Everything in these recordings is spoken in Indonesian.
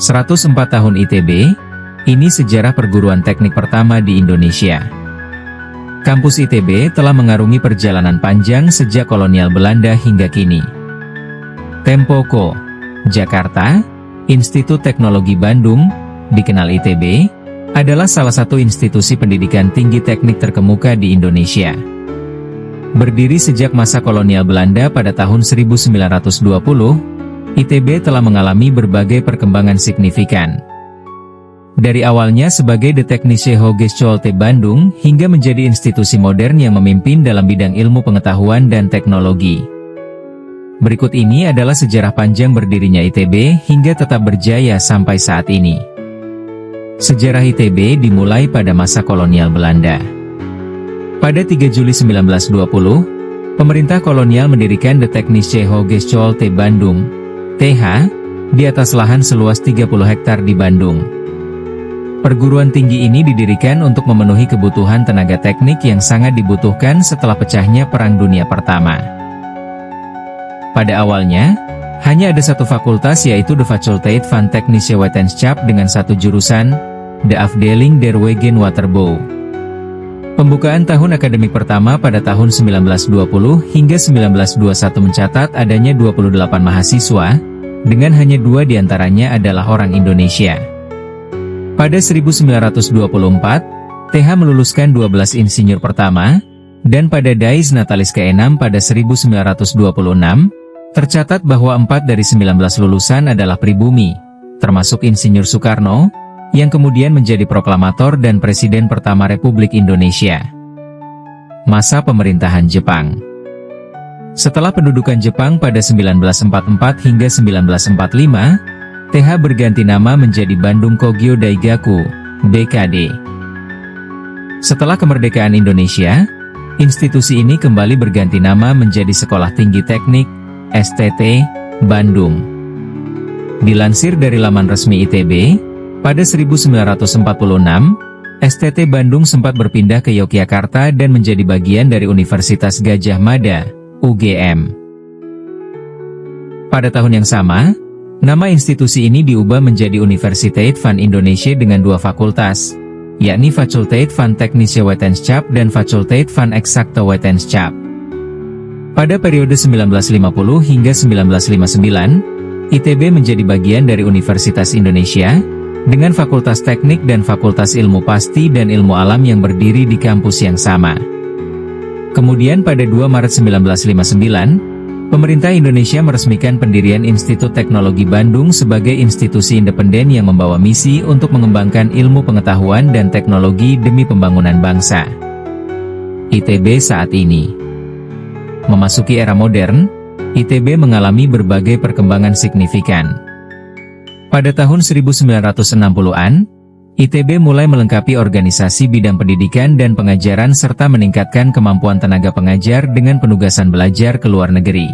104 tahun ITB, ini sejarah perguruan teknik pertama di Indonesia. Kampus ITB telah mengarungi perjalanan panjang sejak kolonial Belanda hingga kini. Tempo Co. Jakarta, Institut Teknologi Bandung, dikenal ITB, adalah salah satu institusi pendidikan tinggi teknik terkemuka di Indonesia. Berdiri sejak masa kolonial Belanda pada tahun 1920, ITB telah mengalami berbagai perkembangan signifikan. Dari awalnya sebagai The Technische Hogeschool Bandung, hingga menjadi institusi modern yang memimpin dalam bidang ilmu pengetahuan dan teknologi. Berikut ini adalah sejarah panjang berdirinya ITB hingga tetap berjaya sampai saat ini. Sejarah ITB dimulai pada masa kolonial Belanda. Pada 3 Juli 1920, pemerintah kolonial mendirikan The Technische Hogeschool Bandung, TH, di atas lahan seluas 30 hektar di Bandung. Perguruan tinggi ini didirikan untuk memenuhi kebutuhan tenaga teknik yang sangat dibutuhkan setelah pecahnya Perang Dunia Pertama. Pada awalnya, hanya ada satu fakultas yaitu The Fakulteit van Technische Wetenschap dengan satu jurusan, The Afdeling der Wegenwaterbouw. Pembukaan tahun akademik pertama pada tahun 1920 hingga 1921 mencatat adanya 28 mahasiswa, dengan hanya 2 diantaranya adalah orang Indonesia. Pada 1924, TH meluluskan 12 insinyur pertama, dan pada Dies Natalis ke-6 pada 1926, tercatat bahwa 4 dari 19 lulusan adalah pribumi, termasuk Insinyur Soekarno, yang kemudian menjadi proklamator dan Presiden pertama Republik Indonesia. Masa pemerintahan Jepang. Setelah pendudukan Jepang pada 1944 hingga 1945, TH berganti nama menjadi Bandung Kogyo Daigaku, BKD. Setelah kemerdekaan Indonesia, institusi ini kembali berganti nama menjadi Sekolah Tinggi Teknik, STT, Bandung. Dilansir dari laman resmi ITB, pada 1946, STT Bandung sempat berpindah ke Yogyakarta dan menjadi bagian dari Universitas Gadjah Mada, UGM. Pada tahun yang sama, nama institusi ini diubah menjadi Universiteit van Indonesia dengan 2 fakultas, yakni Fakulteit van Technische Wetenschap dan Fakulteit van Exacte Wetenschap. Pada periode 1950 hingga 1959, ITB menjadi bagian dari Universitas Indonesia, dengan Fakultas Teknik dan Fakultas Ilmu Pasti dan Ilmu Alam yang berdiri di kampus yang sama. Kemudian pada 2 Maret 1959, pemerintah Indonesia meresmikan pendirian Institut Teknologi Bandung sebagai institusi independen yang membawa misi untuk mengembangkan ilmu pengetahuan dan teknologi demi pembangunan bangsa. ITB saat ini memasuki era modern, ITB mengalami berbagai perkembangan signifikan. Pada tahun 1960-an, ITB mulai melengkapi organisasi bidang pendidikan dan pengajaran serta meningkatkan kemampuan tenaga pengajar dengan penugasan belajar ke luar negeri.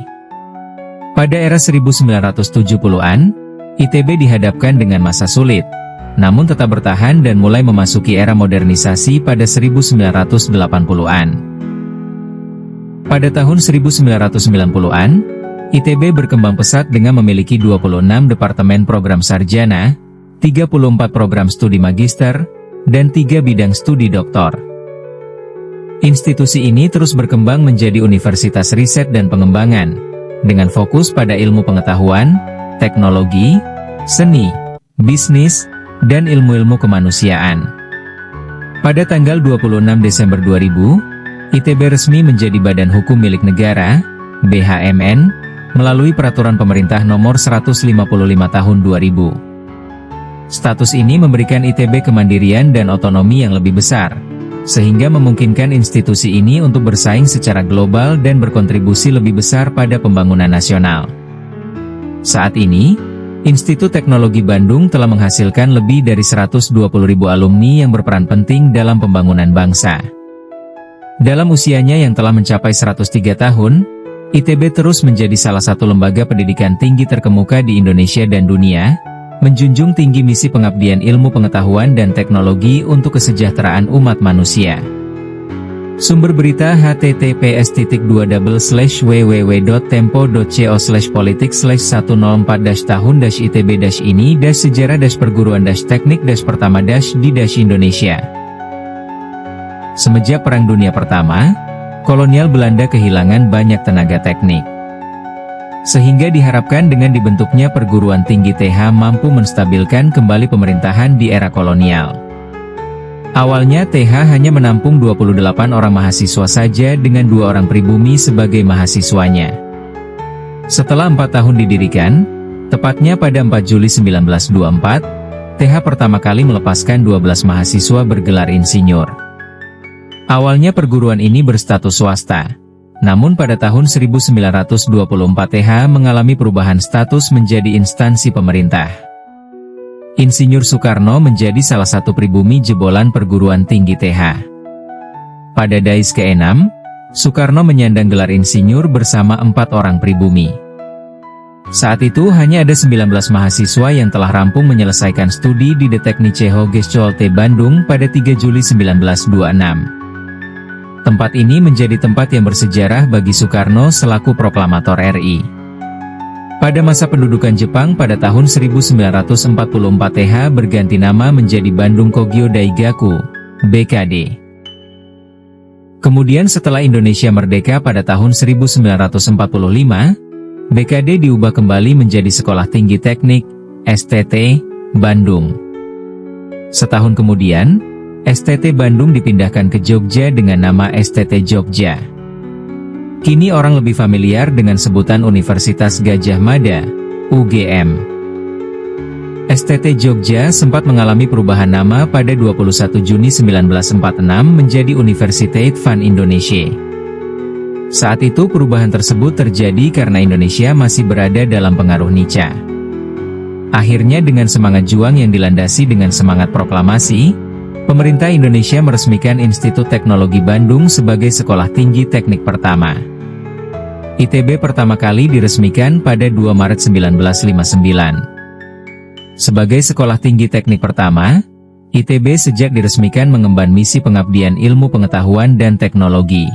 Pada era 1970-an, ITB dihadapkan dengan masa sulit, namun tetap bertahan dan mulai memasuki era modernisasi pada 1980-an. Pada tahun 1990-an, ITB berkembang pesat dengan memiliki 26 departemen program sarjana, 34 program studi magister, dan 3 bidang studi doktor. Institusi ini terus berkembang menjadi universitas riset dan pengembangan, dengan fokus pada ilmu pengetahuan, teknologi, seni, bisnis, dan ilmu-ilmu kemanusiaan. Pada tanggal 26 Desember 2000, ITB resmi menjadi Badan Hukum Milik Negara, BHMN, melalui Peraturan Pemerintah Nomor 155 Tahun 2000. Status ini memberikan ITB kemandirian dan otonomi yang lebih besar, sehingga memungkinkan institusi ini untuk bersaing secara global dan berkontribusi lebih besar pada pembangunan nasional. Saat ini, Institut Teknologi Bandung telah menghasilkan lebih dari 120.000 alumni yang berperan penting dalam pembangunan bangsa. Dalam usianya yang telah mencapai 103 tahun, ITB terus menjadi salah satu lembaga pendidikan tinggi terkemuka di Indonesia dan dunia, menjunjung tinggi misi pengabdian ilmu pengetahuan dan teknologi untuk kesejahteraan umat manusia. Sumber berita https://www.tempo.co/politik/1004-tahun-itb-ini-sejarah-perguruan-teknik-pertama-di-Indonesia. Semenjak Perang Dunia Pertama, kolonial Belanda kehilangan banyak tenaga teknik. Sehingga diharapkan dengan dibentuknya perguruan tinggi TH mampu menstabilkan kembali pemerintahan di era kolonial. Awalnya TH hanya menampung 28 orang mahasiswa saja dengan 2 orang pribumi sebagai mahasiswanya. Setelah 4 tahun didirikan, tepatnya pada 4 Juli 1924, TH pertama kali melepaskan 12 mahasiswa bergelar insinyur. Awalnya perguruan ini berstatus swasta, namun pada tahun 1924 TH mengalami perubahan status menjadi instansi pemerintah. Insinyur Soekarno menjadi salah satu pribumi jebolan perguruan tinggi TH. Pada Dais ke-6, Soekarno menyandang gelar insinyur bersama 4 orang pribumi. Saat itu hanya ada 19 mahasiswa yang telah rampung menyelesaikan studi di The Technische Hogeschool te Bandung pada 3 Juli 1926. Tempat ini menjadi tempat yang bersejarah bagi Soekarno selaku proklamator RI. Pada masa pendudukan Jepang pada tahun 1944 TH berganti nama menjadi Bandung Kogyo Daigaku, BKD. Kemudian setelah Indonesia merdeka pada tahun 1945, BKD diubah kembali menjadi Sekolah Tinggi Teknik, STT, Bandung. Setahun kemudian, STT Bandung dipindahkan ke Jogja dengan nama STT Jogja. Kini orang lebih familiar dengan sebutan Universitas Gadjah Mada, UGM. STT Jogja sempat mengalami perubahan nama pada 21 Juni 1946 menjadi Universiteit van Indonesia. Saat itu perubahan tersebut terjadi karena Indonesia masih berada dalam pengaruh Nica. Akhirnya dengan semangat juang yang dilandasi dengan semangat proklamasi, pemerintah Indonesia meresmikan Institut Teknologi Bandung sebagai sekolah tinggi teknik pertama. ITB pertama kali diresmikan pada 2 Maret 1959. Sebagai sekolah tinggi teknik pertama, ITB sejak diresmikan mengemban misi pengabdian ilmu pengetahuan dan teknologi.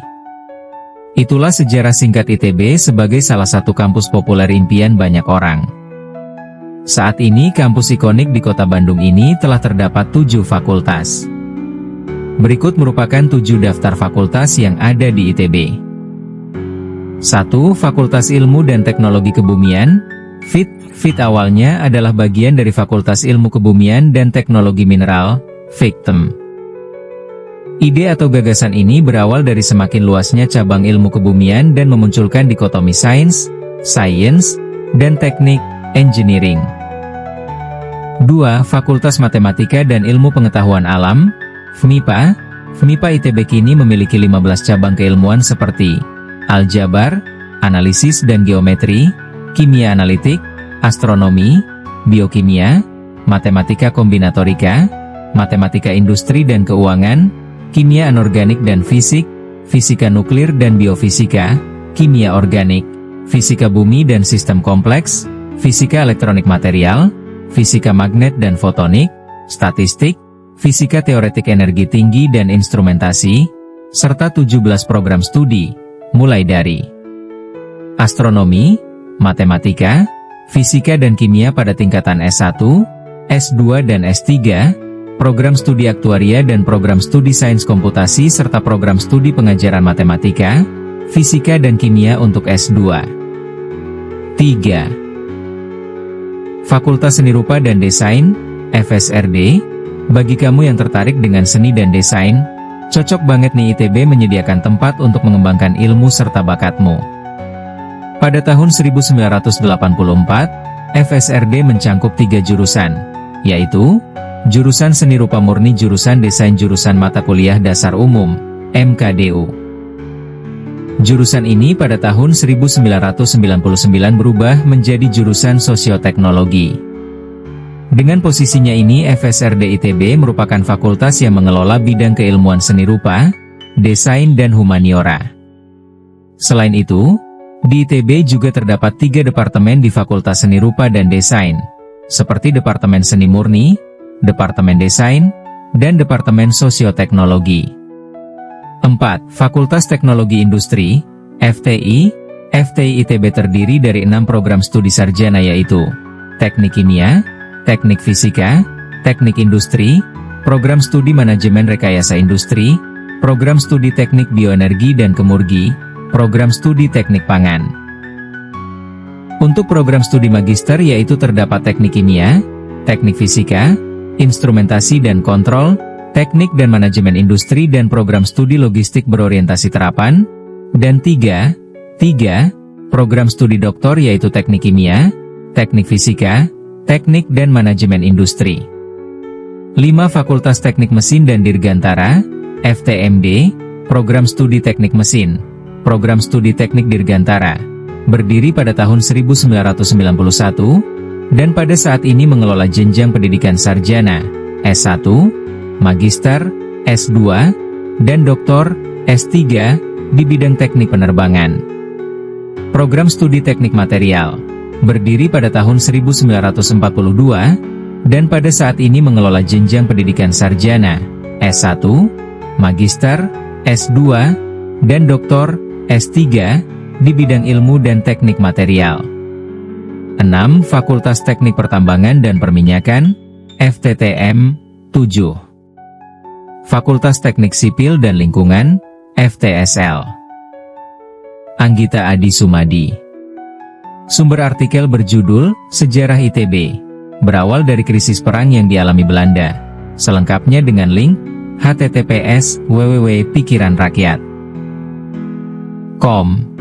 Itulah sejarah singkat ITB sebagai salah satu kampus populer impian banyak orang. Saat ini kampus ikonik di kota Bandung ini telah terdapat 7 fakultas. Berikut merupakan 7 daftar fakultas yang ada di ITB. 1. Fakultas Ilmu dan Teknologi Kebumian, FIT. FIT awalnya adalah bagian dari Fakultas Ilmu Kebumian dan Teknologi Mineral, FIKTEM. Ide atau gagasan ini berawal dari semakin luasnya cabang ilmu kebumian dan memunculkan dikotomi sains, science, dan teknik, engineering. 2. Fakultas Matematika dan Ilmu Pengetahuan Alam, FMIPA. FMIPA ITB kini memiliki 15 cabang keilmuan seperti aljabar, analisis dan geometri, kimia analitik, astronomi, biokimia, matematika kombinatorika, matematika industri dan keuangan, kimia anorganik dan fisik, fisika nuklir dan biofisika, kimia organik, fisika bumi dan sistem kompleks, fisika elektronik material, fisika magnet dan fotonik, statistik, fisika teoretik energi tinggi dan instrumentasi, serta 17 program studi, mulai dari astronomi, matematika, fisika dan kimia pada tingkatan S1, S2 dan S3, program studi aktuaria dan program studi sains komputasi serta program studi pengajaran matematika, fisika dan kimia untuk S2. 3. Fakultas Seni Rupa dan Desain, FSRD. Bagi kamu yang tertarik dengan seni dan desain, cocok banget nih ITB menyediakan tempat untuk mengembangkan ilmu serta bakatmu. Pada tahun 1984, FSRD mencangkup 3 jurusan, yaitu jurusan Seni Rupa Murni, jurusan Desain, jurusan Mata Kuliah Dasar Umum, MKDU. Jurusan ini pada tahun 1999 berubah menjadi jurusan Sosioteknologi. Dengan posisinya ini, FSRD ITB merupakan fakultas yang mengelola bidang keilmuan seni rupa, desain dan humaniora. Selain itu, di ITB juga terdapat 3 departemen di Fakultas Seni Rupa dan Desain, seperti Departemen Seni Murni, Departemen Desain, dan Departemen Sosioteknologi. 4. Fakultas Teknologi Industri, FTI. FTI ITB terdiri dari 6 program studi sarjana yaitu Teknik Kimia, Teknik Fisika, Teknik Industri, Program Studi Manajemen Rekayasa Industri, Program Studi Teknik Bioenergi dan Kemurgi, Program Studi Teknik Pangan. Untuk program studi magister yaitu terdapat Teknik Kimia, Teknik Fisika, Instrumentasi dan Kontrol, Teknik dan Manajemen Industri dan Program Studi Logistik berorientasi terapan, dan 3. Program studi doktor yaitu Teknik Kimia, Teknik Fisika, Teknik dan Manajemen Industri. 5. Fakultas Teknik Mesin dan Dirgantara, FTMD, Program Studi Teknik Mesin, Program Studi Teknik Dirgantara, berdiri pada tahun 1991, dan pada saat ini mengelola jenjang pendidikan sarjana, S1, Magister, S2, dan Doktor, S3, di bidang teknik penerbangan. Program Studi Teknik Material, berdiri pada tahun 1942, dan pada saat ini mengelola jenjang pendidikan sarjana, S1, Magister, S2, dan Doktor, S3, di bidang ilmu dan teknik material. 6. Fakultas Teknik Pertambangan dan Perminyakan, FTTM, 7. Fakultas Teknik Sipil dan Lingkungan, FTSL. Anggita Adi Sumadi. Sumber artikel berjudul, Sejarah ITB. Berawal dari krisis perang yang dialami Belanda. Selengkapnya dengan link, https://www.pikiranrakyat.com